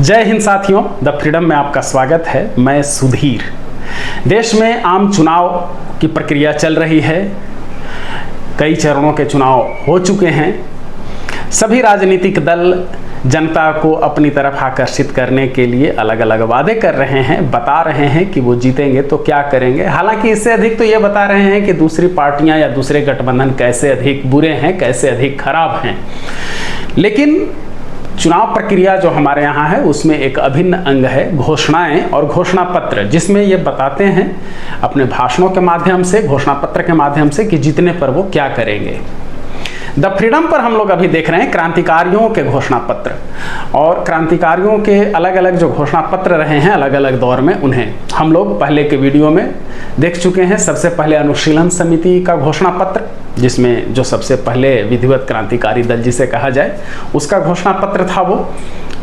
जय हिंद साथियों, the freedom में आपका स्वागत है। मैं सुधीर। देश में आम चुनाव की प्रक्रिया चल रही है। कई चरणों के चुनाव हो चुके हैं। सभी राजनीतिक दल जनता को अपनी तरफ आकर्षित करने के लिए अलग अलग वादे कर रहे हैं, बता रहे हैं कि वो जीतेंगे तो क्या करेंगे। हालांकि इससे अधिक तो ये बता रहे हैं कि दूसरी पार्टियां या दूसरे गठबंधन कैसे अधिक बुरे हैं, कैसे अधिक खराब हैं। लेकिन चुनाव प्रक्रिया जो हमारे यहाँ है उसमें एक अभिन्न अंग है घोषणाएं और घोषणा पत्र, जिसमें ये बताते हैं अपने भाषणों के माध्यम से, घोषणा पत्र के माध्यम से कि जीतने पर वो क्या करेंगे। द फ्रीडम पर हम लोग अभी देख रहे हैं क्रांतिकारियों के घोषणा पत्र, और क्रांतिकारियों के अलग अलग जो घोषणा पत्र रहे हैं अलग अलग दौर में, उन्हें हम लोग पहले के वीडियो में देख चुके हैं। सबसे पहले अनुशीलन समिति का घोषणा पत्र, जिसमें जो सबसे पहले विधिवत क्रांतिकारी दल जिसे कहा जाए उसका घोषणा पत्र था वो।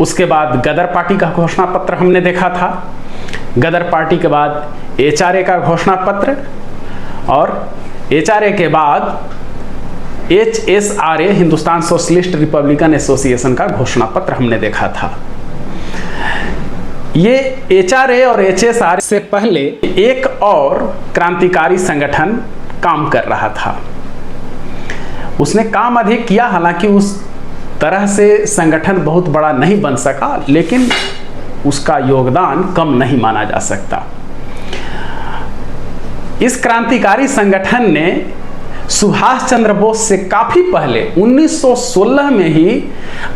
उसके बाद गदर पार्टी का घोषणा पत्र हमने देखा था। गदर पार्टी के बाद एचआरए का घोषणा पत्र, और एचआरए के बाद HSRA Hindustan socialist Republican association का घोषणा पत्र हमने देखा था। ये HRA और HSRA से पहले एक और क्रांतिकारी संगठन काम कर रहा था। उसने काम अधिक किया, हालांकि उस तरह से संगठन बहुत बड़ा नहीं बन सका, लेकिन उसका योगदान कम नहीं माना जा सकता। इस क्रांतिकारी संगठन ने सुभाष चंद्र बोस से काफी पहले 1916 में ही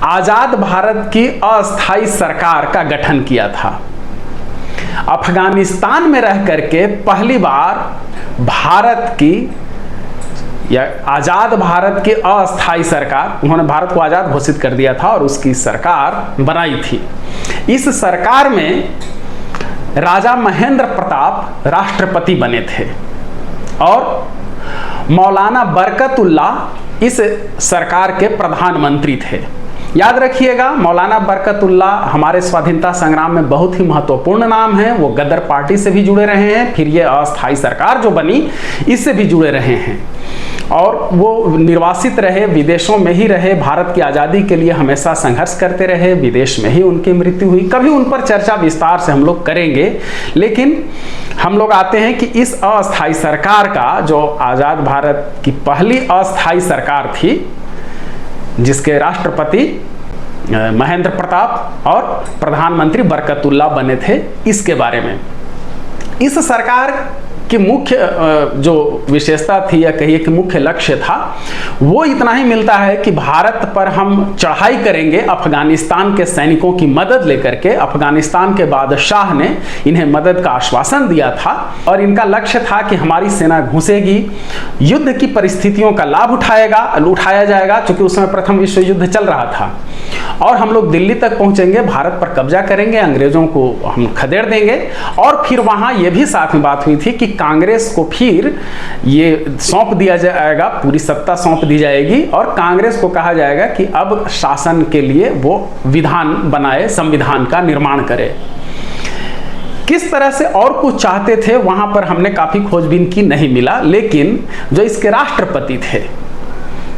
आजाद भारत की अस्थायी सरकार का गठन किया था। अफगानिस्तान में रह करके पहली बार भारत की या आजाद भारत की अस्थायी सरकार, उन्होंने भारत को आजाद घोषित कर दिया था और उसकी सरकार बनाई थी। इस सरकार में राजा महेंद्र प्रताप राष्ट्रपति बने थे और मौलाना बरकतुल्लाह इस सरकार के प्रधानमंत्री थे। याद रखिएगा, मौलाना बरकतुल्लाह हमारे स्वाधीनता संग्राम में बहुत ही महत्वपूर्ण नाम है। वो गदर पार्टी से भी जुड़े रहे हैं, फिर ये अस्थायी सरकार जो बनी इससे भी जुड़े रहे हैं, और वो निर्वासित रहे, विदेशों में ही रहे, भारत की आज़ादी के लिए हमेशा संघर्ष करते रहे। विदेश में ही उनकी मृत्यु हुई। कभी उन पर चर्चा विस्तार से हम लोग करेंगे, लेकिन हम लोग आते हैं कि इस अस्थायी सरकार का, जो आज़ाद भारत की पहली अस्थायी सरकार थी, जिसके राष्ट्रपति महेंद्र प्रताप और प्रधानमंत्री बरकतुल्लाह बने थे, इसके बारे में। इस सरकार की मुख्य जो विशेषता थी या कहिए कि मुख्य लक्ष्य था, वो इतना ही मिलता है कि भारत पर हम चढ़ाई करेंगे अफगानिस्तान के सैनिकों की मदद लेकर के। अफगानिस्तान के बादशाह ने इन्हें मदद का आश्वासन दिया था और इनका लक्ष्य था कि हमारी सेना घुसेगी, युद्ध की परिस्थितियों का लाभ उठाया जाएगा, क्योंकि उस समय प्रथम विश्व युद्ध चल रहा था, और हम लोग दिल्ली तक पहुंचेंगे, भारत पर कब्जा करेंगे, अंग्रेजों को हम खदेड़ देंगे। और फिर वहां यह भी साथ में बात हुई थी कि कांग्रेस को फिर ये सौंप दिया जाएगा, पूरी सत्ता सौंप दी जाएगी, और कांग्रेस को कहा जाएगा कि अब शासन के लिए वो विधान बनाए, संविधान का निर्माण करे। किस तरह से और कुछ चाहते थे वहां पर हमने काफी खोजबीन की, नहीं मिला। लेकिन जो इसके राष्ट्रपति थे,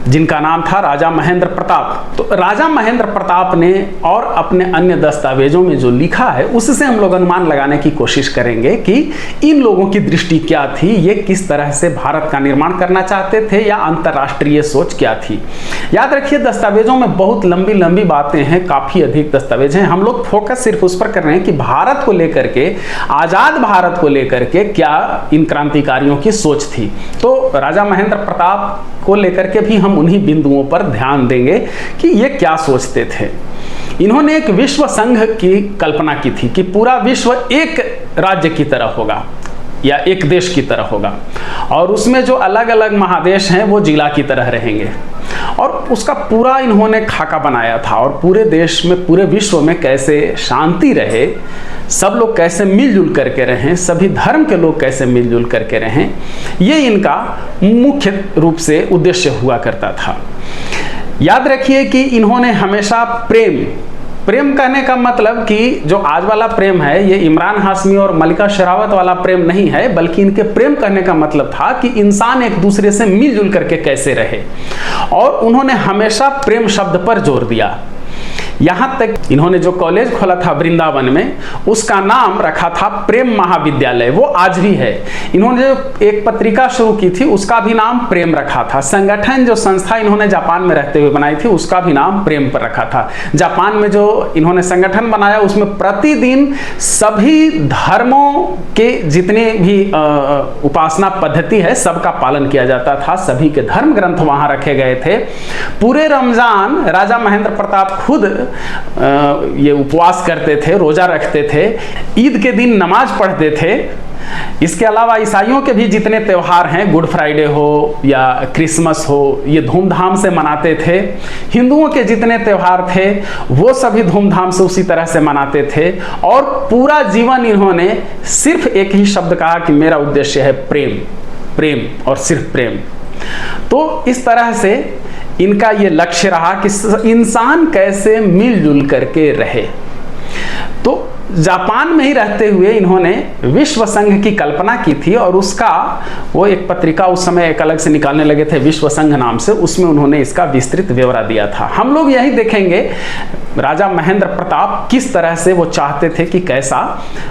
जिनका नाम था राजा महेंद्र प्रताप, तो राजा महेंद्र प्रताप ने और अपने अन्य दस्तावेजों में जो लिखा है उससे हम लोग अनुमान लगाने की कोशिश करेंगे कि इन लोगों की दृष्टि क्या थी, ये किस तरह से भारत का निर्माण करना चाहते थे, या अंतर्राष्ट्रीय सोच क्या थी। याद रखिए, दस्तावेजों में बहुत लंबी लंबी बातें हैं, काफी अधिक दस्तावेज हैं। हम लोग फोकस सिर्फ उस पर कर रहे हैं कि भारत को लेकर के, आजाद भारत को लेकर के क्या इन क्रांतिकारियों की सोच थी। तो राजा महेंद्र प्रताप को लेकर के भी हम उन्हीं बिंदुओं पर ध्यान देंगे कि ये क्या सोचते थे। इन्होंने एक विश्व संघ की कल्पना की थी कि पूरा विश्व एक राज्य की तरह होगा या एक देश की तरह होगा, और उसमें जो अलग अलग महादेश हैं वो जिला की तरह रहेंगे, और उसका पूरा इन्होंने खाका बनाया था। और पूरे देश में, पूरे विश्व में कैसे शांति रहे, सब लोग कैसे मिलजुल करके रहें, सभी धर्म के लोग कैसे मिलजुल करके रहें, ये इनका मुख्य रूप से उद्देश्य हुआ करता था। याद रखिए कि इन्होंने हमेशा प्रेम कहने का मतलब कि जो आज वाला प्रेम है ये इमरान हाशमी और मलिका शेरावत वाला प्रेम नहीं है, बल्कि इनके प्रेम कहने का मतलब था कि इंसान एक दूसरे से मिलजुल करके कैसे रहे। और उन्होंने हमेशा प्रेम शब्द पर जोर दिया यहाँ तक इन्होंने जो कॉलेज खोला था वृंदावन में, उसका नाम रखा था प्रेम महाविद्यालय, वो आज भी है। इन्होंने जो एक पत्रिका शुरू की थी उसका भी नाम प्रेम रखा था। संगठन जो संस्था इन्होंने जापान में रहते हुए बनाई थी उसका भी नाम प्रेम पर रखा था। जापान में जो इन्होंने संगठन बनाया उसमें प्रतिदिन सभी धर्मों के जितने भी उपासना पद्धति है सबका पालन किया जाता था। सभी के धर्म ग्रंथ वहां रखे गए थे। पूरे रमजान राजा महेंद्र प्रताप खुद ये उपवास करते थे, रोजा रखते थे, ईद के दिन नमाज पढ़ते थे। इसके अलावा ईसाइयों के भी जितने त्यौहार हैं, गुड फ्राइडे हो या क्रिसमस हो, ये धूमधाम से मनाते थे। हिंदुओं के जितने त्यौहार थे वो सभी धूमधाम से उसी तरह से मनाते थे। और पूरा जीवन इन्होंने सिर्फ एक ही शब्द कहा कि मेरा उद्देश्य है प्रेम, प्रेम और सिर्फ प्रेम। तो इस तरह से इनका ये लक्ष्य रहा कि इंसान कैसे मिलजुल करके रहे। तो जापान में ही रहते हुए इन्होंने विश्व संघ की कल्पना की थी और उसका वो एक पत्रिका उस समय एक अलग से निकालने लगे थे विश्व संघ नाम से, उसमें उन्होंने इसका विस्तृत ब्यौरा दिया था। हम लोग यही देखेंगे राजा महेंद्र प्रताप किस तरह से वो चाहते थे कि कैसा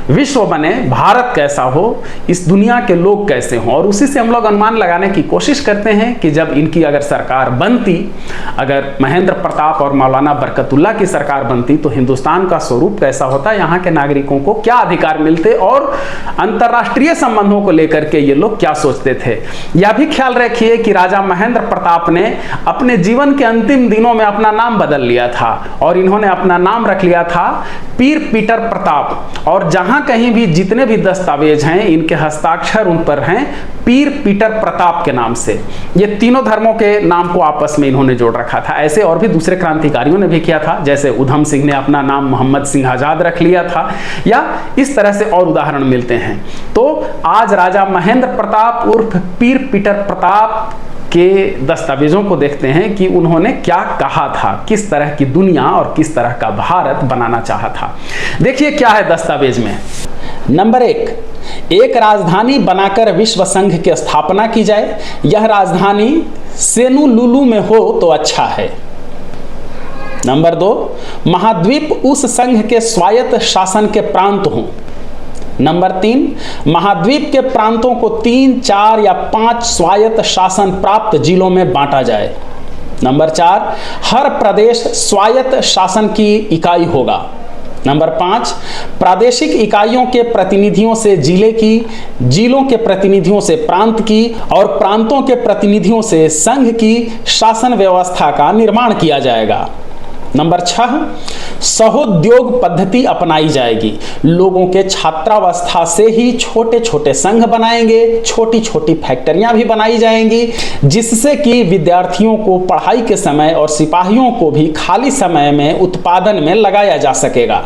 विश्व बने, भारत कैसा हो, इस दुनिया के लोग कैसे हों, और उसी से हम लोग अनुमान लगाने की कोशिश करते हैं कि जब इनकी अगर सरकार बनती, अगर महेंद्र प्रताप और मौलाना बरकतुल्लाह की सरकार बनती तो हिंदुस्तान का स्वरूप कैसा होता, यहाँ के नागरिकों को क्या अधिकार मिलते और अंतर्राष्ट्रीय संबंधों को लेकर के ये लोग क्या सोचते थे। यह भी ख्याल रखिए कि राजा महेंद्र प्रताप ने अपने जीवन के अंतिम दिनों में अपना नाम बदल लिया था और इन्होंने अपना नाम रख लिया था पीर पीटर प्रताप। और जहां कहीं भी जितने भी दस्तावेज हैं इनके हस्ताक्षर उन पर हैं पीर पीटर प्रताप के नाम से। ये तीनों धर्मों के नाम को आपस में इन्होंने जोड़ रखा था। ऐसे और भी दूसरे क्रांतिकारियों ने भी किया था, जैसे उधम सिंह ने अपना नाम मोहम्मद सिंह आजाद रख लिया था, या इस तरह से और उदाहरण मिलते हैं। तो आज राजा महेंद्र प्रताप उर्फ पीर पीटर प्रताप के दस्तावेजों को देखते हैं कि उन्होंने क्या कहा था, किस तरह की दुनिया और किस तरह का भारत बनाना चाहा था। देखिए क्या है दस्तावेज में। नंबर एक राजधानी बनाकर विश्व संघ की स्थापना की जाए। यह राजधानी सेनुलुलु में हो तो अच्छा है। नंबर 2, महाद्वीप उस संघ के स्वायत्त शासन के प्रांत हों। नंबर 3, महाद्वीप के प्रांतों को 3, 4 या 5 स्वायत्त शासन प्राप्त जिलों में बांटा जाए। नंबर 4, हर प्रदेश स्वायत्त शासन की इकाई होगा। नंबर 5, प्रादेशिक इकाइयों के प्रतिनिधियों से जिले की, जिलों के प्रतिनिधियों से प्रांत की और प्रांतों के प्रतिनिधियों से संघ की शासन व्यवस्था का निर्माण किया जाएगा। नंबर 6, सहोद्योग पद्धति अपनाई जाएगी। लोगों के छात्रावस्था से ही छोटे छोटे संघ बनाएंगे, छोटी छोटी फैक्ट्रियां भी बनाई जाएंगी, जिससे कि विद्यार्थियों को पढ़ाई के समय और सिपाहियों को भी खाली समय में उत्पादन में लगाया जा सकेगा।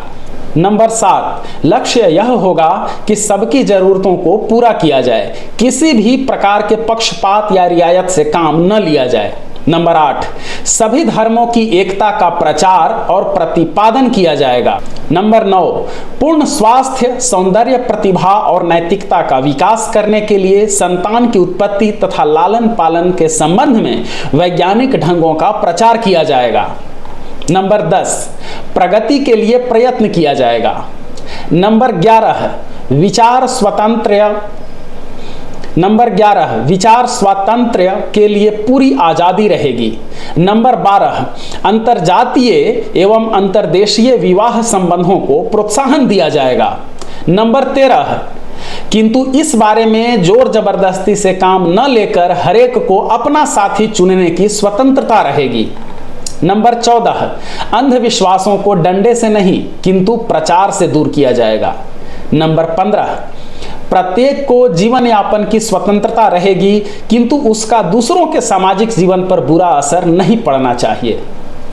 नंबर 7, लक्ष्य यह होगा कि सबकी जरूरतों को पूरा किया जाए, किसी भी प्रकार के पक्षपात या रियायत से काम न लिया जाए। नंबर 8, सभी धर्मों की एकता का प्रचार और प्रतिपादन किया जाएगा। नंबर 9, पूर्ण स्वास्थ्य, सौंदर्य, प्रतिभा और नैतिकता का विकास करने के लिए संतान की उत्पत्ति तथा लालन पालन के संबंध में वैज्ञानिक ढंगों का प्रचार किया जाएगा। नंबर 10, प्रगति के लिए प्रयत्न किया जाएगा। नंबर 11, विचार स्वातंत्र्य के लिए पूरी आजादी रहेगी। नंबर 12, अंतरजातीय एवं अंतरदेशीय विवाह संबंधों को प्रोत्साहन दिया जाएगा। नंबर 13, किंतु इस बारे में जोर जबरदस्ती से काम न लेकर हरेक को अपना साथी चुनने की स्वतंत्रता रहेगी। नंबर 14, अंधविश्वासों को डंडे से नहीं किंतु प्रचार से दूर किया जाएगा। नंबर 15, प्रत्येक को जीवन यापन की स्वतंत्रता रहेगी किंतु उसका दूसरों के सामाजिक जीवन पर बुरा असर नहीं पड़ना चाहिए।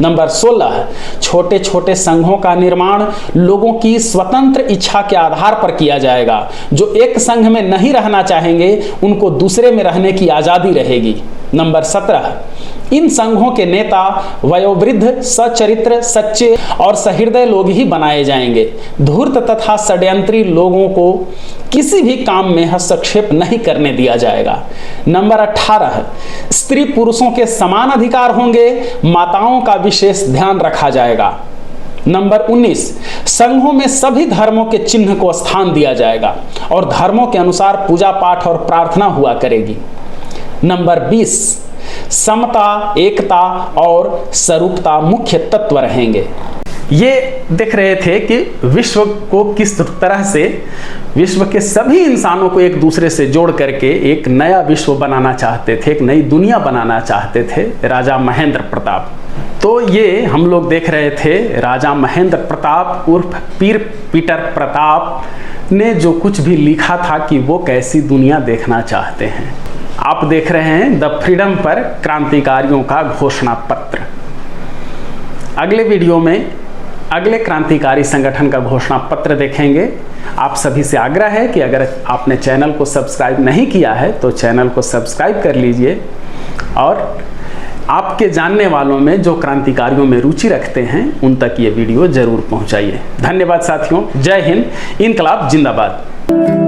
नंबर 16, छोटे छोटे संघों का निर्माण लोगों की स्वतंत्र इच्छा के आधार पर किया जाएगा। जो एक संघ में नहीं रहना चाहेंगे उनको दूसरे में रहने की आजादी रहेगी। नंबर 17, इन संघों के नेता वयोवृद्ध, सचरित्र, सच्चे और सहृदय लोग ही बनाए जाएंगे। धूर्त तथा षड्यंत्री लोगों को किसी भी काम में हस्तक्षेप नहीं करने दिया जाएगा। नंबर 18, स्त्री पुरुषों के समान अधिकार होंगे, माताओं का विशेष ध्यान रखा जाएगा। नंबर 19, संघों में सभी धर्मों के चिन्ह को स्थान दिया जाएगा और धर्मों के अनुसार पूजा पाठ और प्रार्थना हुआ करेगी। नंबर 20, समता, एकता और सरूपता मुख्य तत्व रहेंगे। ये देख रहे थे कि विश्व को किस तरह से विश्व के सभी इंसानों को एक दूसरे से जोड़ करके एक नया विश्व बनाना चाहते थे, एक नई दुनिया बनाना चाहते थे राजा महेंद्र प्रताप। तो ये हम लोग देख रहे थे राजा महेंद्र प्रताप उर्फ पीर पीटर प्रताप ने जो कुछ भी लिखा था कि वो कैसी दुनिया देखना चाहते हैं। आप देख रहे हैं द फ्रीडम पर क्रांतिकारियों का घोषणा पत्र। अगले वीडियो में अगले क्रांतिकारी संगठन का घोषणा पत्र देखेंगे। आप सभी से आग्रह है कि अगर आपने चैनल को सब्सक्राइब नहीं किया है तो चैनल को सब्सक्राइब कर लीजिए और आपके जानने वालों में जो क्रांतिकारियों में रुचि रखते हैं उन तक ये वीडियो जरूर पहुंचाइए। धन्यवाद साथियों। जय हिंद। इनकलाब जिंदाबाद।